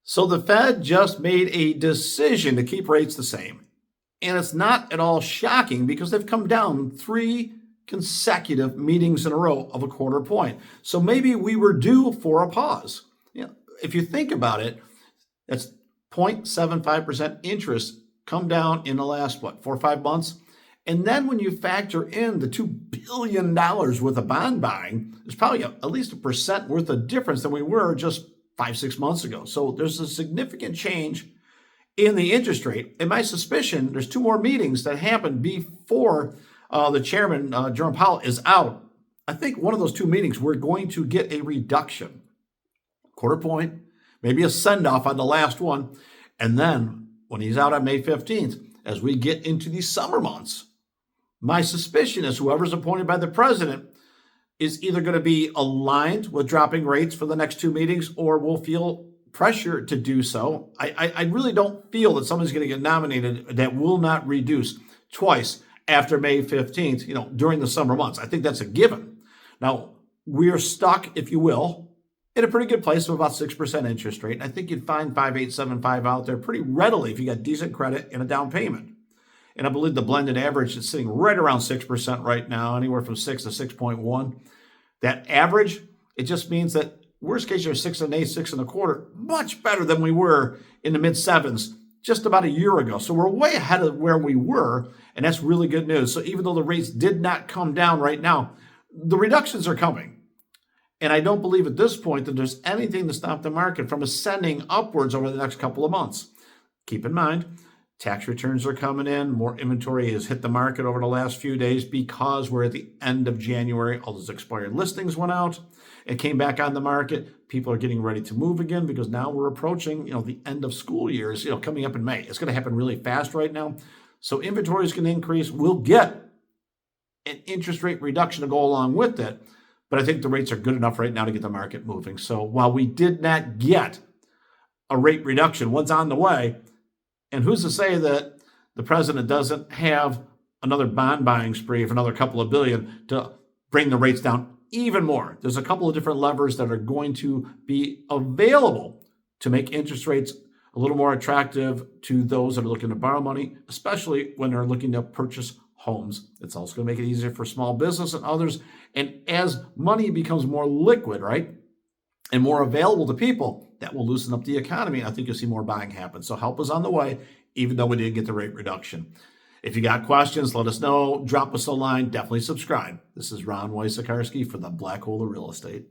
So the Fed just made a decision to keep rates the same. And it's not at all shocking because they've come down three consecutive meetings in a row of a quarter point. So maybe we were due for a pause. If you think about it, that's 0.75% interest come down in the last, 4 or 5 months? And then when you factor in the $2 billion worth of bond buying, there's probably at least 1% worth of difference than we were just 5, 6 months ago. So there's a significant change in the interest rate. And my suspicion, there's two more meetings that happen before the chairman, Jerome Powell, is out. I think one of those two meetings, we're going to get a reduction, quarter point, maybe a send-off on the last one. And then when he's out on May 15th, as we get into the summer months, my suspicion is whoever's appointed by the president is either going to be aligned with dropping rates for the next two meetings or will feel pressure to do so. I really don't feel that someone's going to get nominated that will not reduce twice after May 15th, during the summer months. I think that's a given. Now, we're stuck, if you will, in a pretty good place of about 6% interest rate. I think you'd find 5.875 out there pretty readily if you got decent credit and a down payment. And I believe the blended average is sitting right around 6% right now, anywhere from 6 to 6.1. That average, it just means that worst case, you're 6 1/8, 6 1/4, much better than we were in the mid sevens just about a year ago. So we're way ahead of where we were, and that's really good news. So even though the rates did not come down right now, the reductions are coming. And I don't believe at this point that there's anything to stop the market from ascending upwards over the next couple of months. Keep in mind, tax returns are coming in. More inventory has hit the market over the last few days because we're at the end of January. All those expired listings went out and came back on the market. People are getting ready to move again because now we're approaching, the end of school years, coming up in May. It's going to happen really fast right now. So inventory is going to increase. We'll get an interest rate reduction to go along with it. But I think the rates are good enough right now to get the market moving. So while we did not get a rate reduction, one's on the way. And who's to say that the president doesn't have another bond buying spree for another couple of billion to bring the rates down even more? There's a couple of different levers that are going to be available to make interest rates a little more attractive to those that are looking to borrow money, especially when they're looking to purchase homes. It's also going to make it easier for small business and others. And as money becomes more liquid, right, and more available to people, that will loosen up the economy. And I think you'll see more buying happen. So help is on the way, even though we didn't get the rate reduction. If you got questions, let us know. Drop us a line. Definitely subscribe. This is Ron Wojciechowski for the Black Hole of Real Estate.